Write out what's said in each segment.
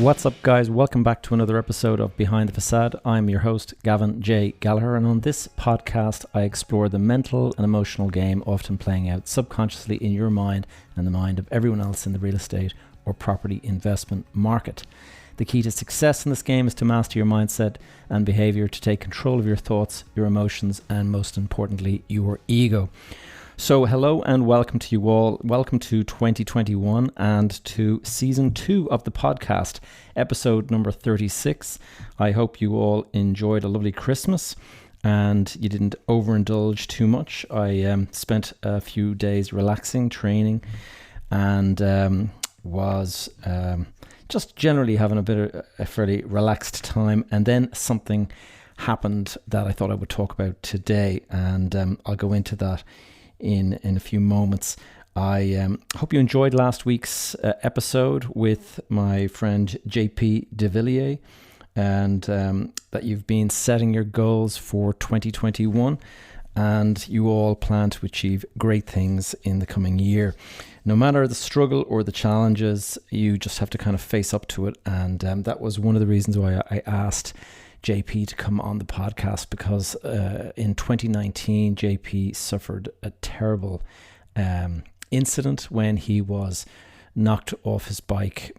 What's up, guys? Welcome back to another episode of Behind the Facade. I'm your host, Gavin J. Gallagher, and on this podcast, I explore the mental and emotional game often playing out subconsciously in your mind and the mind of everyone else in the real estate or property investment market. The key to success in this game is to master your mindset and behavior, to take control of your thoughts, your emotions, and most importantly, your ego. So hello and welcome to you all. Welcome to 2021 and to season 2 of the podcast, episode number 36. I hope you all enjoyed a lovely Christmas and you didn't overindulge too much. I spent a few days relaxing, training, and was just generally having a fairly relaxed time. And then something happened that I thought I would talk about today, and I'll go into that in a few moments. I hope you enjoyed last week's episode with my friend JP de Villiers, and that you've been setting your goals for 2021 and you all plan to achieve great things in the coming year. No matter the struggle or the challenges, you just have to kind of face up to it, and that was one of the reasons why I asked JP to come on the podcast, because in 2019 JP suffered a terrible incident when he was knocked off his bike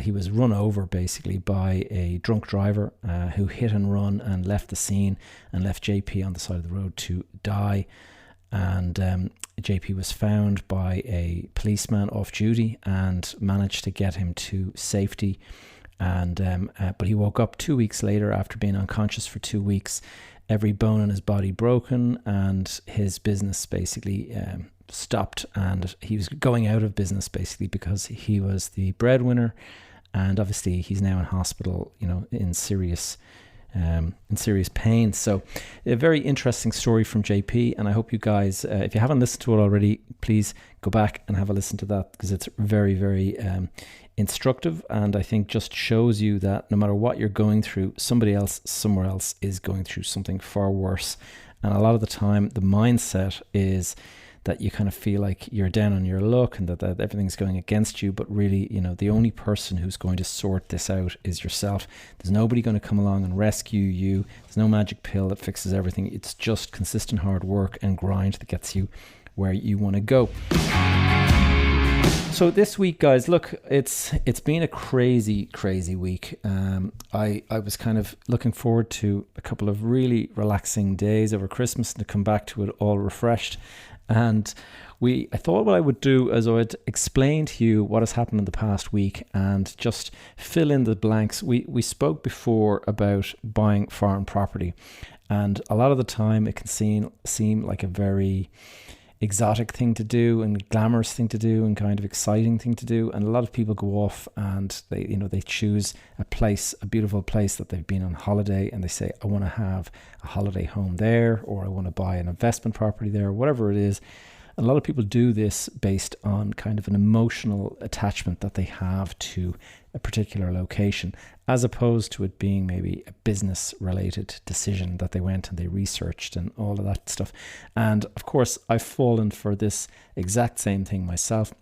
he was run over basically by a drunk driver who hit and run and left the scene and left JP on the side of the road to die. And JP was found by a policeman off duty and managed to get him to safety. And but he woke up 2 weeks later after being unconscious for 2 weeks, every bone in his body broken, and his business basically stopped, and he was going out of business basically because he was the breadwinner, and obviously he's now in hospital, in serious pain. So a very interesting story from JP, and I hope you guys, if you haven't listened to it already, please go back and have a listen to that, because it's very, very instructive, and I think just shows you that no matter what you're going through, somebody else somewhere else is going through something far worse. And a lot of the time the mindset is that you kind of feel like you're down on your luck and that everything's going against you, but really, the only person who's going to sort this out is yourself. There's nobody going to come along and rescue you. There's no magic pill that fixes everything. It's just consistent hard work and grind that gets you where you want to go. So this week, guys, look, it's been a crazy week. I was kind of looking forward to a couple of really relaxing days over Christmas and to come back to it all refreshed. And I thought what I would do is I would explain to you what has happened in the past week and just fill in the blanks. We spoke before about buying foreign property, and a lot of the time it can seem like a very exotic thing to do and glamorous thing to do and kind of exciting thing to do, and a lot of people go off and they choose a beautiful place that they've been on holiday, and they say, I want to have a holiday home there, or I want to buy an investment property there, or whatever it is. And a lot of people do this based on kind of an emotional attachment that they have to a particular location, as opposed to it being maybe a business related decision that they went and they researched and all of that stuff. And of course, I've fallen for this exact same thing myself.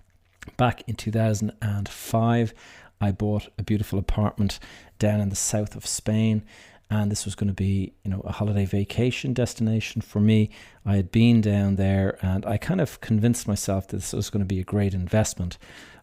Back in 2005, I bought a beautiful apartment down in the south of Spain. And this was going to be, a holiday vacation destination for me. I had been down there and I kind of convinced myself that this was going to be a great investment.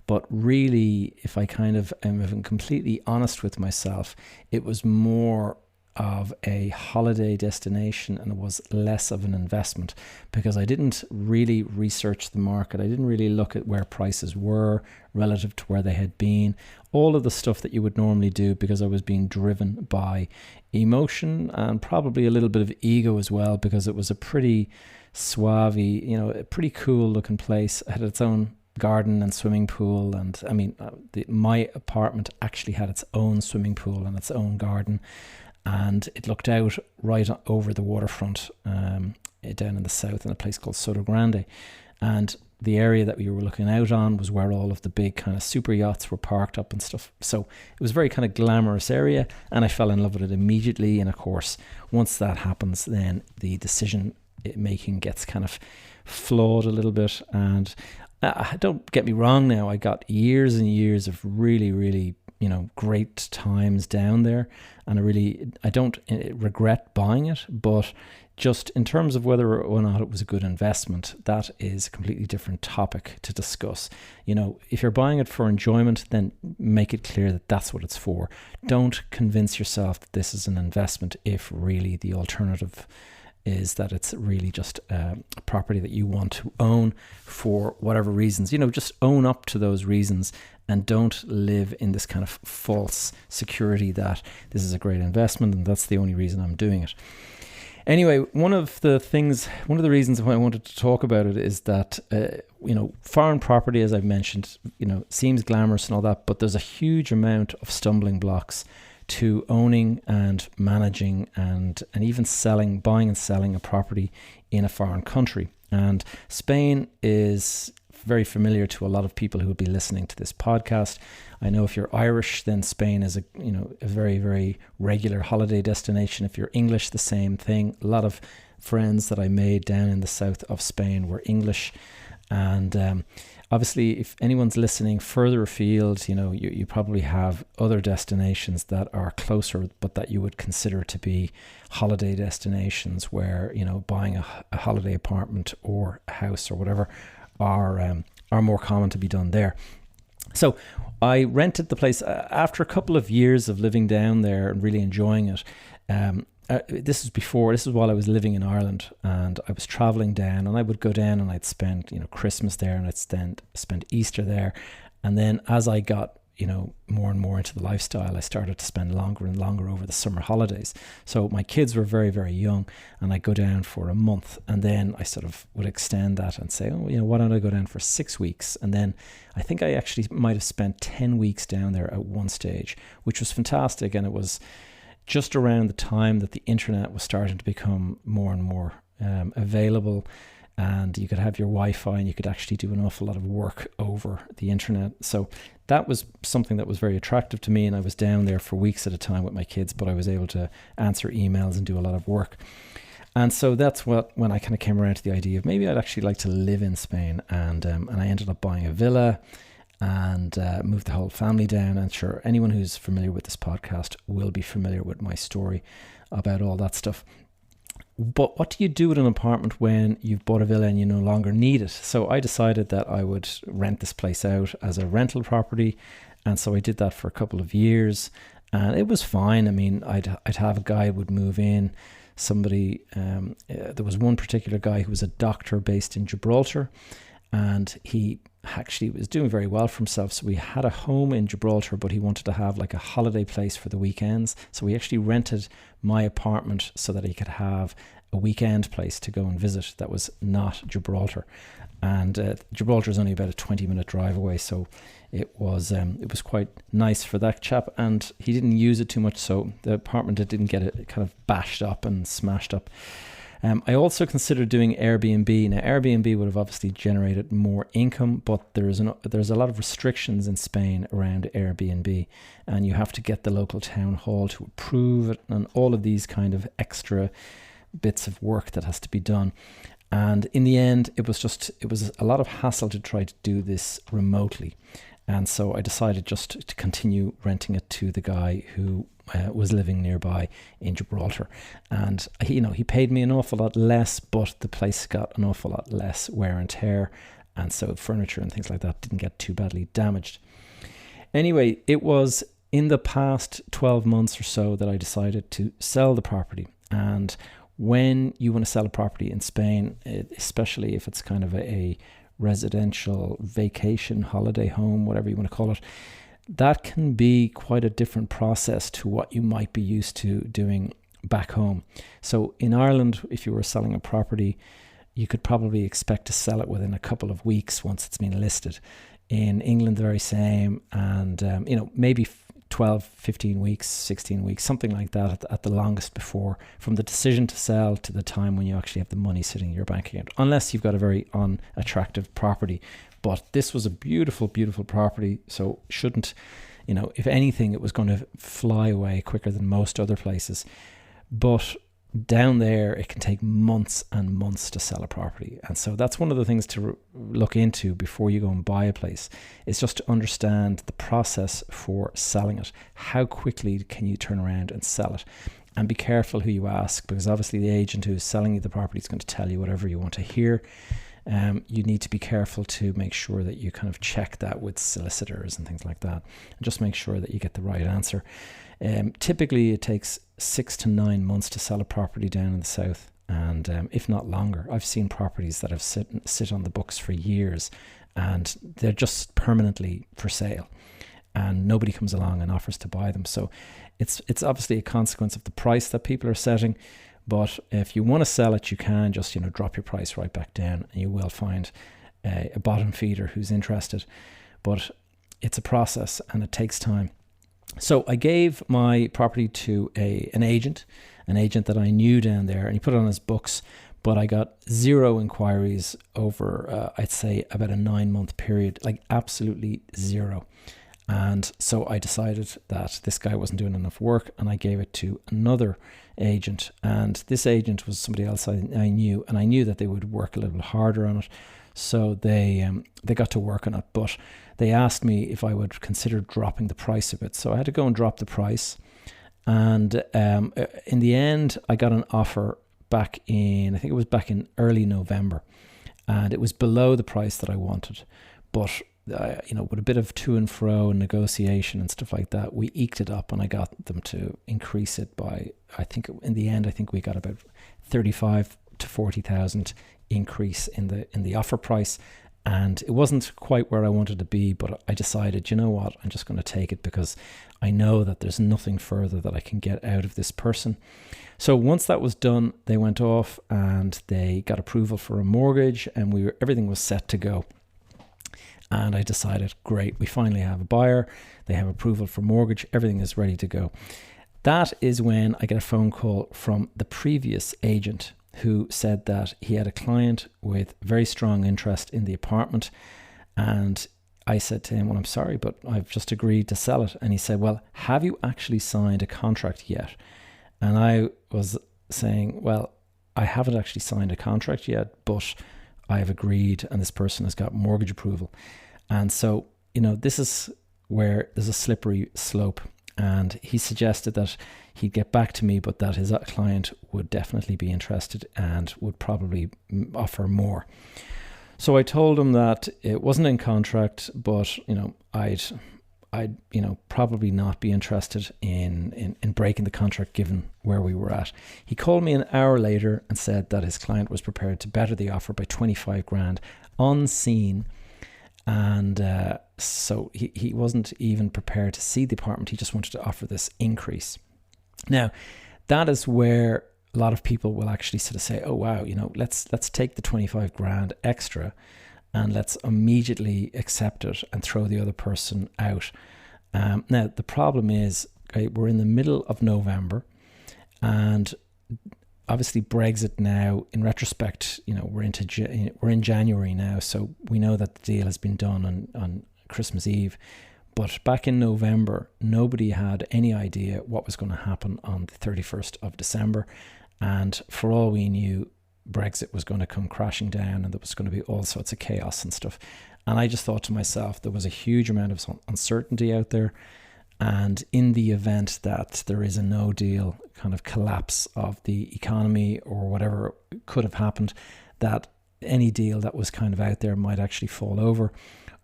But really, if I kind of am completely honest with myself, it was more of a holiday destination and it was less of an investment, because I didn't really research the market. I didn't really look at where prices were relative to where they had been. All of the stuff that you would normally do, because I was being driven by emotion and probably a little bit of ego as well, because it was a pretty suave, a pretty cool looking place. It had its own garden and swimming pool, and my apartment actually had its own swimming pool and its own garden, and it looked out right over the waterfront down in the south in a place called Soto Grande. And the area that we were looking out on was where all of the big kind of super yachts were parked up and stuff. So it was a very kind of glamorous area, and I fell in love with it immediately. And of course, once that happens, then the decision making gets kind of flawed a little bit. And don't get me wrong now, I got years and years of really, really great times down there, and I don't regret buying it, but just in terms of whether or not it was a good investment, that is a completely different topic to discuss. If you're buying it for enjoyment, then make it clear that that's what it's for. Don't convince yourself that this is an investment if really the alternative is that it's really just a property that you want to own for whatever reasons. Just own up to those reasons and don't live in this kind of false security that this is a great investment and that's the only reason I'm doing it. Anyway, one of the reasons why I wanted to talk about it is that, foreign property, as I've mentioned, seems glamorous and all that, but there's a huge amount of stumbling blocks to owning and managing and even buying and selling a property in a foreign country. And Spain is very familiar to a lot of people who will be listening to this podcast. I know if you're Irish, then Spain is a very, very regular holiday destination. If you're English, the same thing. A lot of friends that I made down in the south of Spain were English. And obviously, if anyone's listening further afield, you probably have other destinations that are closer, but that you would consider to be holiday destinations where, buying a holiday apartment or a house or whatever are more common to be done there. So I rented the place after a couple of years of living down there and really enjoying it. This is while I was living in Ireland, and I was traveling down, and I would go down and I'd spend Christmas there, and I'd spend Easter there. And then as I got more and more into the lifestyle, I started to spend longer and longer over the summer holidays. So my kids were very, very young, and I'd go down for a month, and then I sort of would extend that and say, why don't I go down for 6 weeks? And then I think I actually might have spent 10 weeks down there at one stage, which was fantastic. And it was just around the time that the internet was starting to become more and more available, and you could have your Wi-Fi and you could actually do an awful lot of work over the internet. So that was something that was very attractive to me, and I was down there for weeks at a time with my kids, but I was able to answer emails and do a lot of work. And so that's when I kind of came around to the idea of maybe I'd actually like to live in Spain, and I ended up buying a villa and moved the whole family down. And sure, anyone who's familiar with this podcast will be familiar with my story about all that stuff. But what do you do with an apartment when you've bought a villa and you no longer need it? So I decided that I would rent this place out as a rental property. And so I did that for a couple of years, and it was fine. I mean, I'd have a guy who would move in, somebody, there was one particular guy who was a doctor based in Gibraltar, and he actually was doing very well for himself. So we had a home in Gibraltar, but he wanted to have like a holiday place for the weekends. So we actually rented my apartment so that he could have a weekend place to go and visit that was not Gibraltar. And Gibraltar is only about a 20-minute drive away, so it was quite nice for that chap, and he didn't use it too much, so the apartment didn't get it kind of bashed up and smashed up. I also considered doing Airbnb. Now, Airbnb would have obviously generated more income, but there's a lot of restrictions in Spain around Airbnb, and you have to get the local town hall to approve it, and all of these kind of extra bits of work that has to be done. And in the end, it was a lot of hassle to try to do this remotely. And so I decided just to continue renting it to the guy who was living nearby in Gibraltar. And he paid me an awful lot less, but the place got an awful lot less wear and tear. And so furniture and things like that didn't get too badly damaged. Anyway, it was in the past 12 months or so that I decided to sell the property. And when you want to sell a property in Spain, especially if it's kind of a residential vacation holiday home, whatever you want to call it, that can be quite a different process to what you might be used to doing back home. So in Ireland, if you were selling a property, you could probably expect to sell it within a couple of weeks once it's been listed. In England, the very same, and maybe 12, 15 weeks, 16 weeks, something like that at the longest before, from the decision to sell to the time when you actually have the money sitting in your bank account, unless you've got a very unattractive property. But this was a beautiful, beautiful property, so shouldn't, if anything, it was going to fly away quicker than most other places. But down there, it can take months and months to sell a property. And so that's one of the things to look into before you go and buy a place, is just to understand the process for selling it. How quickly can you turn around and sell it? And be careful who you ask, because obviously the agent who's selling you the property is going to tell you whatever you want to hear. You need to be careful to make sure that you kind of check that with solicitors and things like that, and just make sure that you get the right answer. Typically it takes 6 to 9 months to sell a property down in the south, and if not longer. I've seen properties that have sit on the books for years, and they're just permanently for sale, and nobody comes along and offers to buy them. So it's obviously a consequence of the price that people are setting. But if you want to sell it, you can just, drop your price right back down, and you will find a bottom feeder who's interested. But it's a process and it takes time. So I gave my property to an agent that I knew down there, and he put it on his books. But I got 0 inquiries over, I'd say, about a 9-month period, like absolutely 0. And so I decided that this guy wasn't doing enough work, and I gave it to another agent. And this agent was somebody else I knew, and I knew that they would work a little bit harder on it. So they got to work on it, but they asked me if I would consider dropping the price of it. So I had to go and drop the price. And in the end, I got an offer back in, I think it was back in early November. And it was below the price that I wanted. But with a bit of to and fro and negotiation and stuff like that, we eked it up, and I got them to increase it by, I think in the end, I think we got about 35 to 40,000 increase in the offer price. And it wasn't quite where I wanted to be, but I decided, you know what, I'm just going to take it, because I know that there's nothing further that I can get out of this person. So once that was done, they went off and they got approval for a mortgage, and everything was set to go. And I decided, great, we finally have a buyer. They have approval for mortgage. Everything is ready to go. That is when I get a phone call from the previous agent, who said that he had a client with very strong interest in the apartment. And I said to him, well, I'm sorry, but I've just agreed to sell it. And he said, well, have you actually signed a contract yet? And I was saying, well, I haven't actually signed a contract yet, but I have agreed, and this person has got mortgage approval. And so, this is where there's a slippery slope. And he suggested that he'd get back to me, but that his client would definitely be interested and would probably offer more. So I told him that it wasn't in contract, but I'd probably not be interested in breaking the contract given where we were at. He called me an hour later and said that his client was prepared to better the offer by 25 grand on scene. And so he wasn't even prepared to see the apartment. He just wanted to offer this increase. Now, that is where a lot of people will actually sort of say, oh, wow, let's take the 25 grand extra and let's immediately accept it and throw the other person out. Now, the problem is, okay, we're in the middle of November, and obviously Brexit now, in retrospect, we're in January now, so we know that the deal has been done on Christmas Eve. But back in November, nobody had any idea what was going to happen on the 31st of December. And for all we knew, Brexit was going to come crashing down, and there was going to be all sorts of chaos and stuff. And I just thought to myself, there was a huge amount of uncertainty out there. And in the event that there is a no deal kind of collapse of the economy or whatever could have happened, that any deal that was kind of out there might actually fall over,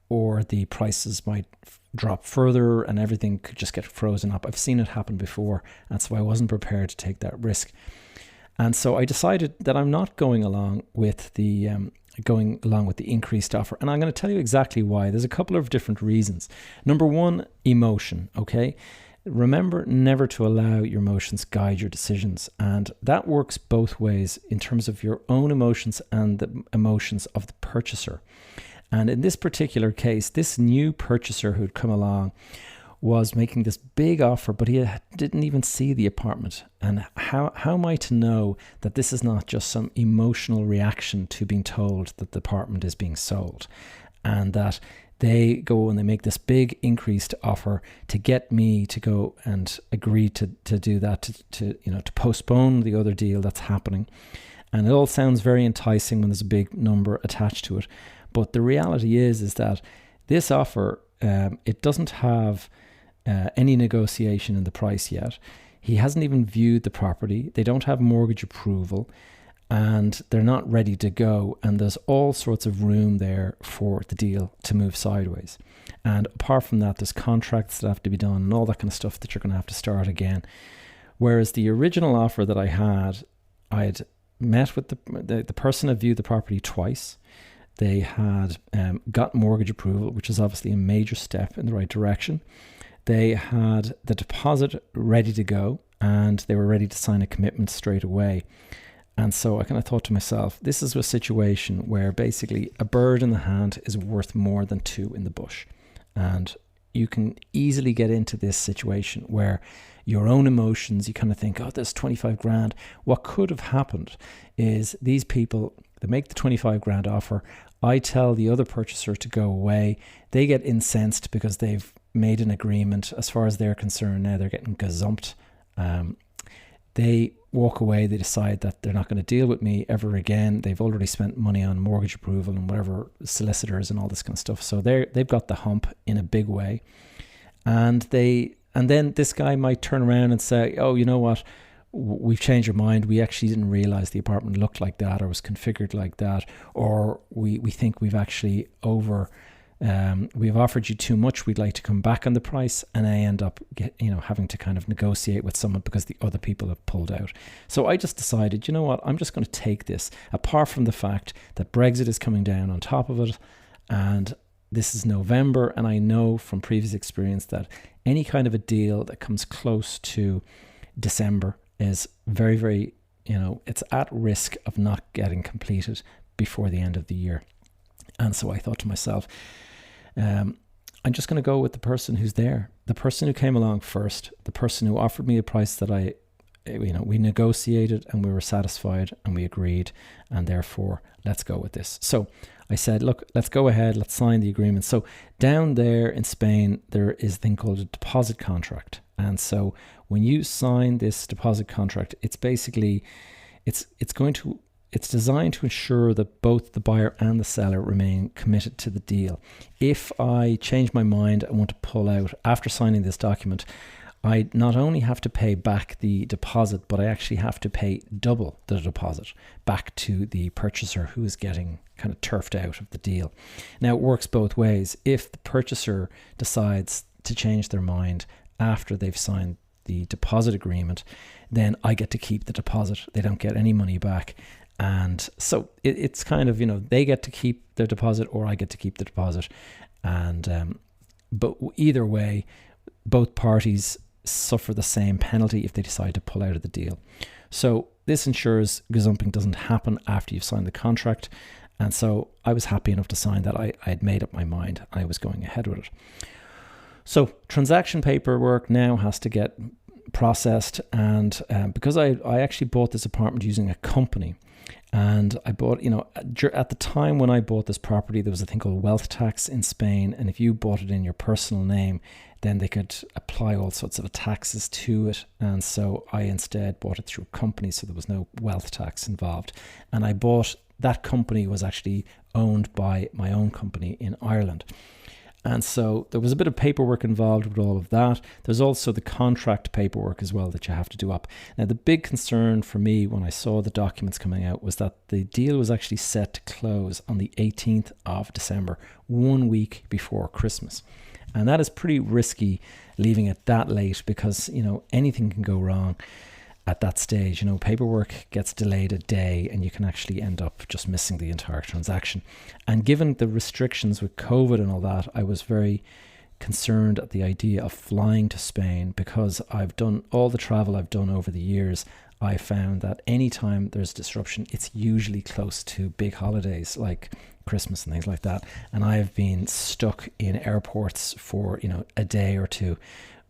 or the prices might drop further and everything could just get frozen up. I've seen it happen before, and so I wasn't prepared to take that risk. And so I decided that I'm not going along with the increased offer. And I'm going to tell you exactly why. There's a couple of different reasons. Number one, emotion, okay? Remember never to allow your emotions guide your decisions. And that works both ways in terms of your own emotions and the emotions of the purchaser. And in this particular case, this new purchaser who'd come along was making this big offer, but he didn't even see the apartment. And how am I to know that this is not just some emotional reaction to being told that the apartment is being sold, and that They go and they make this big increased offer to get me to go and agree to do that, to postpone the other deal that's happening. And it all sounds very enticing when there's a big number attached to it. But the reality is that this offer, it doesn't have any negotiation in the price yet. He hasn't even viewed the property. They don't have mortgage approval, and they're not ready to go. And there's all sorts of room there for the deal to move sideways. And apart from that, there's contracts that have to be done and all that kind of stuff that you're going to have to start again. Whereas the original offer that I had met with the person that viewed the property twice. They had got mortgage approval, which is obviously a major step in the right direction. They had the deposit ready to go, and they were ready to sign a commitment straight away. And so I kind of thought to myself, this is a situation where basically a bird in the hand is worth more than two in the bush. And you can easily get into this situation where your own emotions, you kind of think, oh, there's 25 grand. What could have happened is these people, they make the 25 grand offer. I tell the other purchaser to go away. They get incensed because they've made an agreement. As far as they're concerned now, they're getting gazumped. They walk away. They decide that they're not going to deal with me ever again. They've already spent money on mortgage approval and whatever, solicitors and all this kind of stuff. So they've got the hump in a big way. And then this guy might turn around and say, oh, you know what? We've changed our mind. We actually didn't realize the apartment looked like that or was configured like that. Or we think we've actually we've offered you too much. We'd like to come back on the price. And I end up having to kind of negotiate with someone because the other people have pulled out. So I just decided, you know what? I'm just going to take this, apart from the fact that Brexit is coming down on top of it. And this is November. And I know from previous experience that any kind of a deal that comes close to December is very, very, it's at risk of not getting completed before the end of the year. And so I thought to myself, I'm just going to go with the person who's there, the person who came along first, the person who offered me a price that we negotiated and we were satisfied and we agreed, and therefore let's go with this. So I said, look, let's go ahead, let's sign the agreement. So down there in Spain, there is a thing called a deposit contract. And so when you sign this deposit contract, it's basically, it's designed to ensure that both the buyer and the seller remain committed to the deal. If I change my mind and want to pull out after signing this document, I not only have to pay back the deposit, but I actually have to pay double the deposit back to the purchaser who is getting kind of turfed out of the deal. Now, it works both ways. If the purchaser decides to change their mind after they've signed the deposit agreement, then I get to keep the deposit. They don't get any money back. And so it's kind of, they get to keep their deposit or I get to keep the deposit. And but either way, both parties suffer the same penalty if they decide to pull out of the deal. So this ensures gazumping doesn't happen after you've signed the contract. And so I was happy enough to sign that. I had made up my mind. I was going ahead with it. So transaction paperwork now has to get processed. And because I actually bought this apartment using a company, and I bought, at the time when I bought this property, there was a thing called wealth tax in Spain. And if you bought it in your personal name, then they could apply all sorts of taxes to it. And so I instead bought it through a company, so there was no wealth tax involved. And that company was actually owned by my own company in Ireland. And so there was a bit of paperwork involved with all of that. There's also the contract paperwork as well that you have to do up. Now, the big concern for me when I saw the documents coming out was that the deal was actually set to close on the 18th of December, 1 week before Christmas. And that is pretty risky, leaving it that late, because, anything can go wrong at that stage. Paperwork gets delayed a day and you can actually end up just missing the entire transaction. And given the restrictions with COVID and all that, I was very concerned at the idea of flying to Spain because I've done all the travel I've done over the years. I found that anytime there's disruption, it's usually close to big holidays like Christmas and things like that. And I have been stuck in airports for, a day or two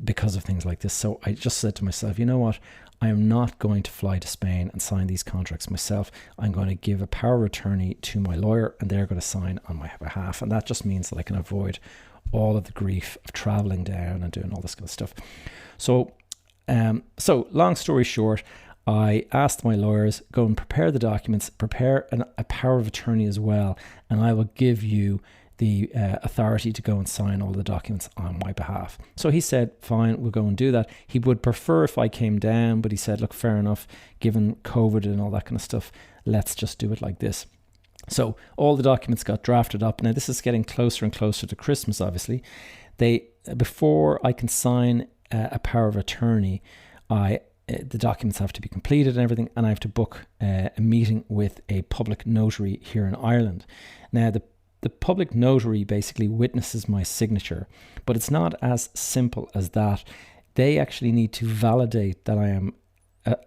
because of things like this. So I just said to myself, you know what? I am not going to fly to Spain and sign these contracts myself. I'm going to give a power of attorney to my lawyer and they're going to sign on my behalf. And that just means that I can avoid all of the grief of traveling down and doing all this kind of stuff. So long story short, I asked my lawyers, go and prepare the documents, prepare a power of attorney as well, and I will give you the authority to go and sign all the documents on my behalf. So he said, fine, we'll go and do that. He would prefer if I came down, but he said, look, fair enough, given COVID and all that kind of stuff, let's just do it like this. So all the documents got drafted up. Now this is getting closer and closer to Christmas, obviously. Before I can sign a power of attorney, the documents have to be completed and everything, and I have to book a meeting with a public notary here in Ireland. Now the public notary basically witnesses my signature, but it's not as simple as that. They actually need to validate that I am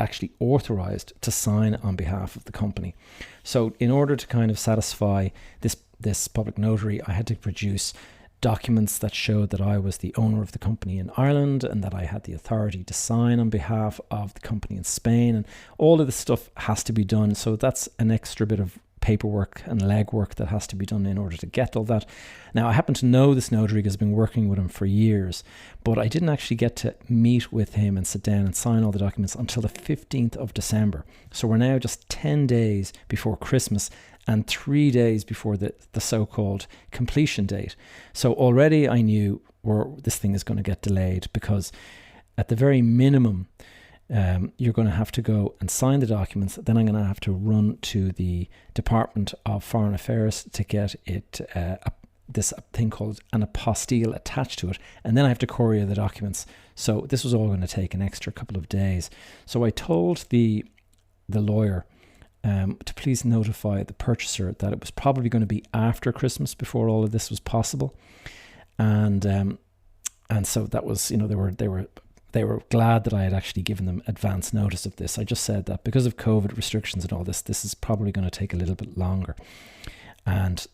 actually authorized to sign on behalf of the company. So in order to kind of satisfy this public notary, I had to produce documents that showed that I was the owner of the company in Ireland and that I had the authority to sign on behalf of the company in Spain, and all of this stuff has to be done. So that's an extra bit of paperwork and legwork that has to be done in order to get all that. Now, I happen to know this notary because I've been working with him for years, but I didn't actually get to meet with him and sit down and sign all the documents until the 15th of December. So we're now just 10 days before Christmas and 3 days before the so-called completion date. So already I knew this thing is going to get delayed, because at the very minimum, you're going to have to go and sign the documents. Then I'm going to have to run to the Department of Foreign Affairs to get it this thing called an apostille attached to it, and then I have to courier the documents. So this was all going to take an extra couple of days. So I told the lawyer to please notify the purchaser that it was probably going to be after Christmas before all of this was possible, and so that was, they were glad that I had actually given them advance notice of this. I just said that because of COVID restrictions and all this is probably going to take a little bit longer. And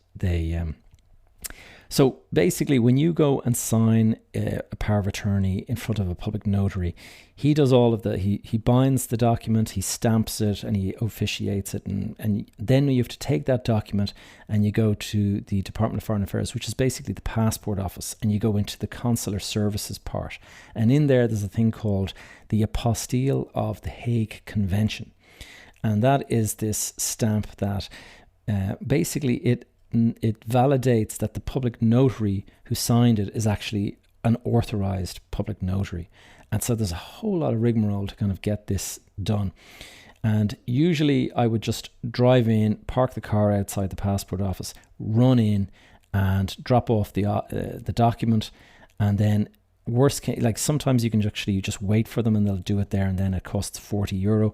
so basically, when you go and sign a power of attorney in front of a public notary, he does all of the, he binds the document, he stamps it, and he officiates it. And then you have to take that document and you go to the Department of Foreign Affairs, which is basically the passport office, and you go into the consular services part. And in there's a thing called the Apostille of the Hague Convention. And that is this stamp that basically it validates that the public notary who signed it is actually an authorized public notary. And so there's a whole lot of rigmarole to kind of get this done. And usually I would just drive in, park the car outside the passport office, run in and drop off the document. And then worst case, like sometimes you can actually just wait for them and they'll do it there, and then it costs €40.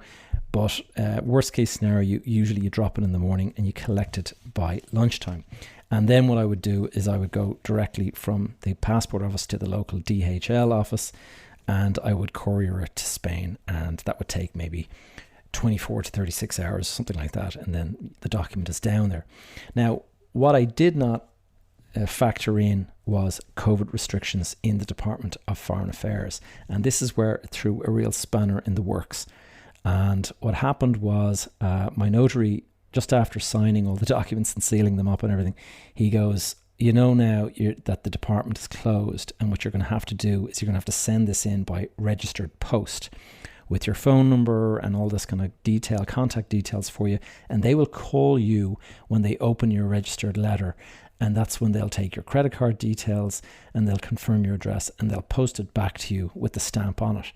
But worst case scenario, usually you drop it in the morning and you collect it by lunchtime. And then what I would do is I would go directly from the passport office to the local DHL office, and I would courier it to Spain, and that would take maybe 24 to 36 hours, something like that, and then the document is down there. Now, what I did not factor in was COVID restrictions in the Department of Foreign Affairs, and this is where it threw a real spanner in the works. And what happened was my notary, just after signing all the documents and sealing them up and everything, he goes, now that the department is closed, and what you're going to have to do is you're going to have to send this in by registered post with your phone number and all this kind of contact details for you, and they will call you when they open your registered letter. And that's when they'll take your credit card details and they'll confirm your address and they'll post it back to you with the stamp on it.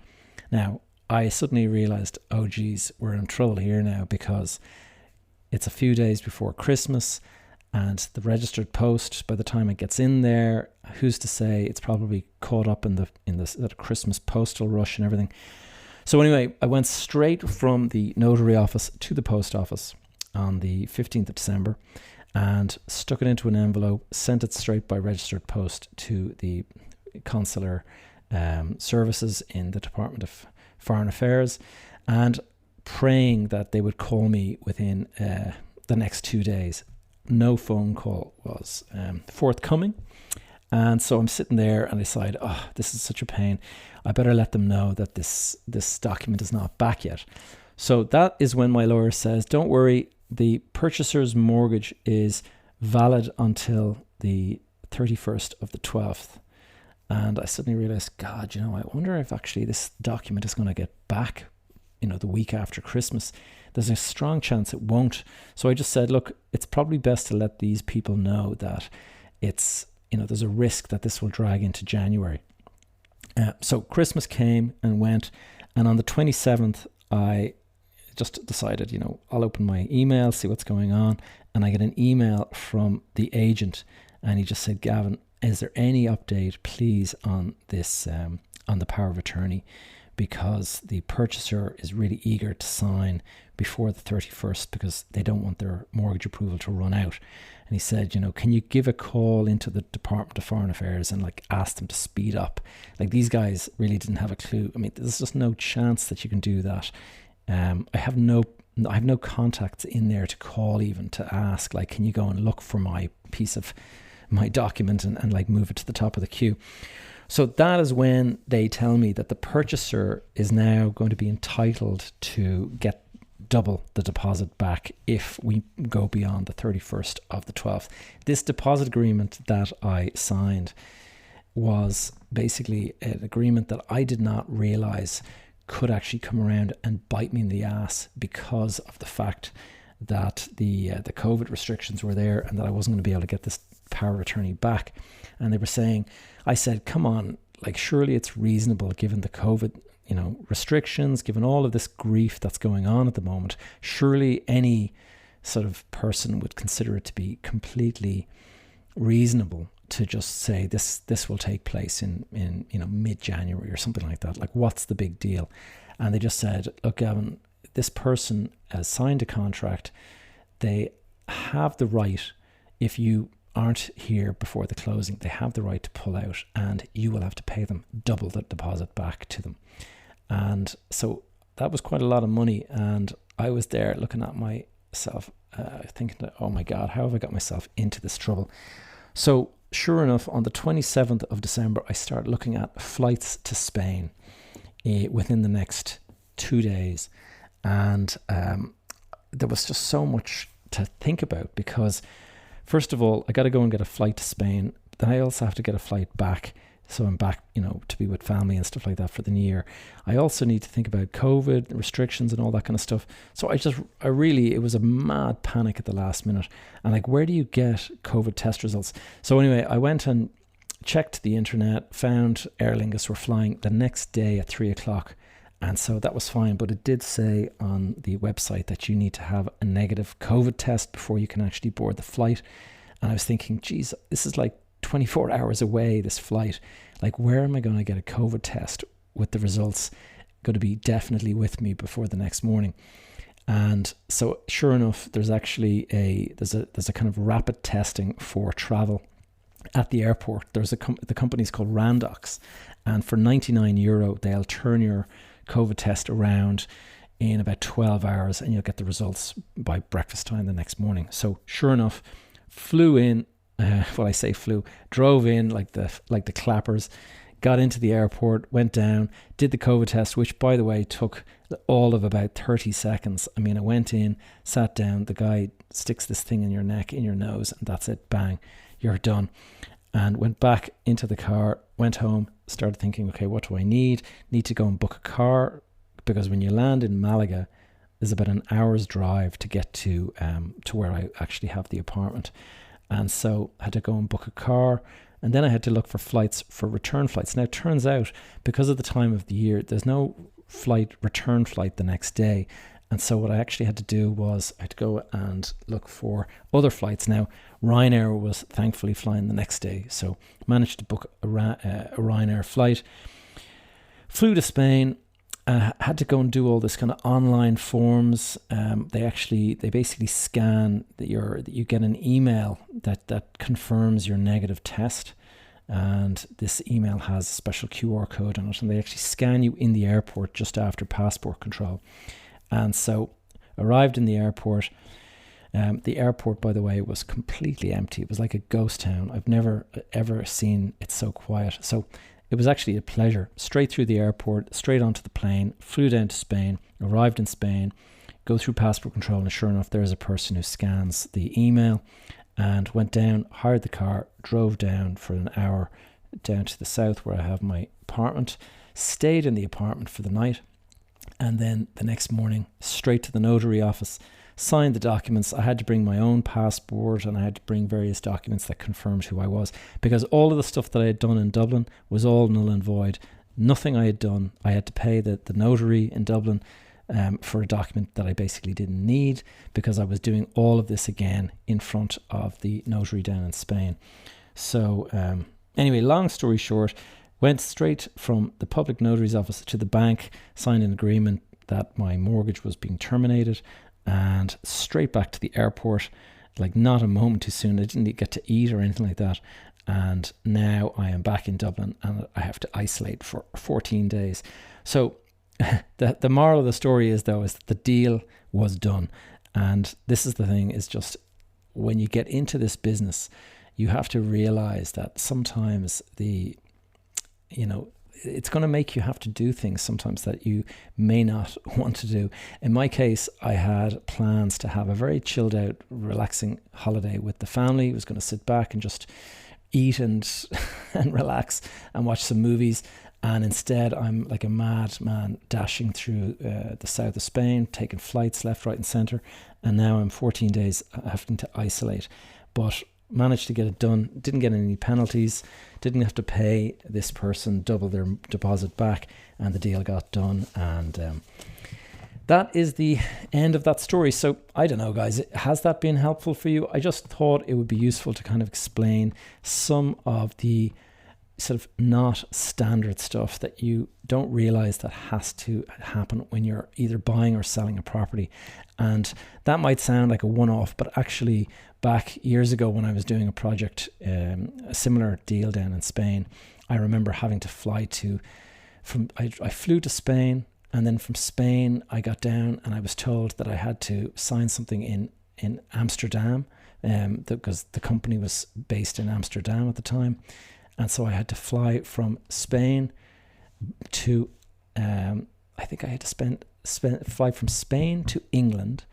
Now, I suddenly realized, oh geez, we're in trouble here now, because it's a few days before Christmas, and the registered post, by the time it gets in there, who's to say it's probably caught up in the Christmas postal rush and everything. So anyway, I went straight from the notary office to the post office on the 15th of December. and stuck it into an envelope, sent it straight by registered post to the consular services in the Department of Foreign Affairs, and praying that they would call me within the next 2 days. No phone call was forthcoming. And so I'm sitting there and I decide, oh, this is such a pain. I better let them know that this document is not back yet. So that is when my lawyer says, don't worry, the purchaser's mortgage is valid until the 31st of the 12th. And I suddenly realized, God, I wonder if actually this document is going to get back, the week after Christmas. There's a strong chance it won't. So I just said, look, it's probably best to let these people know that it's, there's a risk that this will drag into January. So Christmas came and went. And on the 27th, I just decided, I'll open my email, see what's going on. And I get an email from the agent. And he just said, Gavin, is there any update, please, on this, on the power of attorney? Because the purchaser is really eager to sign before the 31st because they don't want their mortgage approval to run out. And he said, can you give a call into the Department of Foreign Affairs and ask them to speed up? These guys really didn't have a clue. I mean, there's just no chance that you can do that. I have no contacts in there to call even to ask, can you go and look for my document and move it to the top of the queue? So that is when they tell me that the purchaser is now going to be entitled to get double the deposit back if we go beyond the 31st of the 12th. This deposit agreement that I signed was basically an agreement that I did not realize could actually come around and bite me in the ass because of the fact that the COVID restrictions were there and that I wasn't going to be able to get this power of attorney back. And they were saying, I said, come on, surely it's reasonable given the COVID, restrictions, given all of this grief that's going on at the moment. Surely any sort of person would consider it to be completely reasonable to just say this will take place in mid-January or something like that. What's the big deal? And they just said, look, Gavin, this person has signed a contract. They have the right, if you aren't here before the closing, they have the right to pull out and you will have to pay them double the deposit back to them. And so that was quite a lot of money. And I was there looking at myself, thinking, oh my God, how have I got myself into this trouble? So sure enough, on the 27th of December, I started looking at flights to Spain within the next 2 days. And there was just so much to think about because first of all, I got to go and get a flight to Spain. Then I also have to get a flight back. So I'm back, to be with family and stuff like that for the new year. I also need to think about COVID restrictions and all that kind of stuff. So it was a mad panic at the last minute. And where do you get COVID test results? So anyway, I went and checked the internet, found Aer Lingus were flying the next day at 3:00. And so that was fine. But it did say on the website that you need to have a negative COVID test before you can actually board the flight. And I was thinking, geez, this is 24 hours away, this flight. Where am I going to get a COVID test with the results going to be definitely with me before the next morning? And so sure enough, there's actually there's a kind of rapid testing for travel at the airport. The company's called Randox, and for €99 they'll turn your COVID test around in about 12 hours and you'll get the results by breakfast time the next morning. So sure enough, flew in. Drove in like the clappers, got into the airport, went down, did the COVID test, which by the way took all of about 30 seconds. I mean, I went in, sat down, the guy sticks this thing in your neck, in your nose, and that's it, bang, you're done. And went back into the car, went home, started thinking, okay, what do I need? Need to go and book a car, because when you land in Malaga, there's about an hour's drive to get to where I actually have the apartment. And so I had to go and book a car, and then I had to look for return flights. Now it turns out, because of the time of the year, there's no return flight the next day. And so what I actually had to do was I had to go and look for other flights. Now Ryanair was thankfully flying the next day, so managed to book a Ryanair flight. Flew to Spain, Had to go and do all this kind of online forms. They basically scan that you get an email that confirms your negative test, and this email has a special QR code on it, and they actually scan you in the airport just after passport control. And so arrived in the airport. The airport, by the way, was completely empty. It was like a ghost town. I've never ever seen it so quiet. So it was actually a pleasure. Straight through the airport, straight onto the plane, flew down to Spain, arrived in Spain, go through passport control, and sure enough, there's a person who scans the email, and went down, hired the car, drove down for an hour down to the south where I have my apartment, stayed in the apartment for the night, and then the next morning, straight to the notary office, signed the documents. I had to bring my own passport, and I had to bring various documents that confirmed who I was, because all of the stuff that I had done in Dublin was all null and void. Nothing I had done. I had to pay the notary in Dublin for a document that I basically didn't need, because I was doing all of this again in front of the notary down in Spain. So anyway, long story short, went straight from the public notary's office to the bank, signed an agreement that my mortgage was being terminated, and straight back to the airport, like not a moment too soon. I didn't get to eat or anything like that. And now I am back in Dublin, and I have to isolate for 14 days. So the moral of the story is that the deal was done. And this is the thing, is just when you get into this business, you have to realize that sometimes it's going to make you have to do things sometimes that you may not want to do. In my case, I had plans to have a very chilled out, relaxing holiday with the family. I was going to sit back and just eat and relax and watch some movies. And instead, I'm like a madman dashing through the south of Spain, taking flights left, right and centre. And now I'm 14 days having to isolate. But managed to get it done, didn't get any penalties, didn't have to pay this person double their deposit back, and the deal got done. And that is the end of that story. So I don't know, guys, has that been helpful for you? I just thought it would be useful to kind of explain some of the sort of not standard stuff that you don't realize that has to happen when you're either buying or selling a property. And that might sound like a one-off, but actually back years ago when I was doing a project, a similar deal down in Spain, I remember having to fly I flew to Spain, and then from Spain I got down and I was told that I had to sign something in Amsterdam, because the company was based in Amsterdam at the time. And so I had to fly from Spain to, I think I had to fly from Spain to England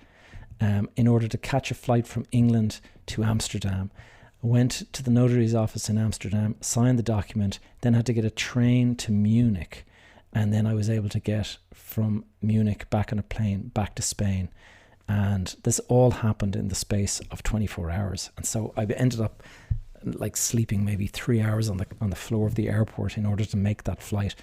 in order to catch a flight from England to Amsterdam. I went to the notary's office in Amsterdam, signed the document, then had to get a train to Munich. And then I was able to get from Munich back on a plane back to Spain. And this all happened in the space of 24 hours. And so I ended up like sleeping maybe 3 hours on the floor of the airport in order to make that flight.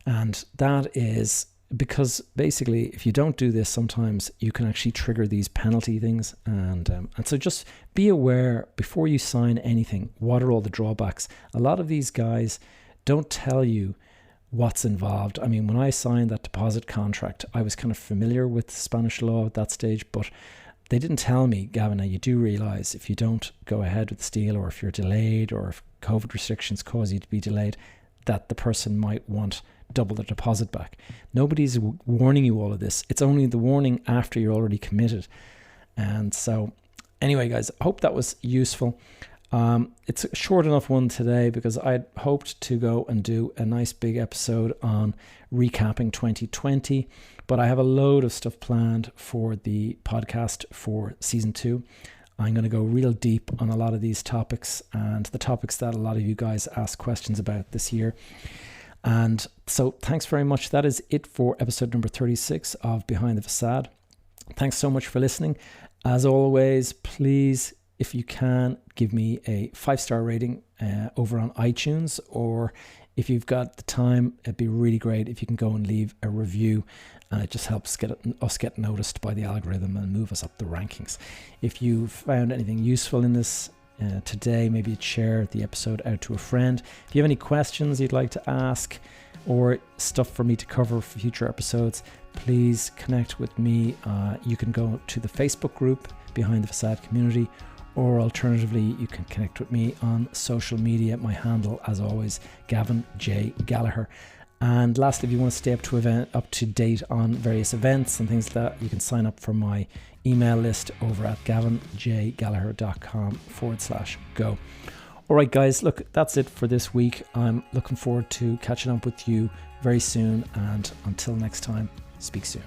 And that is because basically if you don't do this, sometimes you can actually trigger these penalty things. And so just be aware before you sign anything, what are all the drawbacks? A lot of these guys don't tell you what's involved. I mean, when I signed that deposit contract, I was kind of familiar with Spanish law at that stage, but they didn't tell me, Gavin, now you do realise if you don't go ahead with this deal, or if you're delayed, or if COVID restrictions cause you to be delayed, that the person might want double the deposit back. Nobody's warning you all of this. It's only the warning after you're already committed. And so anyway, guys, I hope that was useful. It's a short enough one today because I'd hoped to go and do a nice big episode on recapping 2020, but I have a load of stuff planned for the podcast for season 2. I'm going to go real deep on a lot of these topics and the topics that a lot of you guys asked questions about this year. And so thanks very much. That is it for episode number 36 of Behind the Facade. Thanks so much for listening. As always, please, if you can, give me a 5-star rating over on iTunes, or if you've got the time, it'd be really great if you can go and leave a review. It just helps us get noticed by the algorithm and move us up the rankings. If you found anything useful in this today, maybe you'd share the episode out to a friend. If you have any questions you'd like to ask or stuff for me to cover for future episodes, please connect with me. You can go to the Facebook group Behind the Facade Community, or alternatively you can connect with me on social media. My handle, as always, Gavin J. Gallagher. And lastly, if you want to stay up to date on various events and things like that, you can sign up for my email list over at gavinjgallagher.com/go. All right, guys, look, that's it for this week. I'm looking forward to catching up with you very soon, and until next time, speak soon.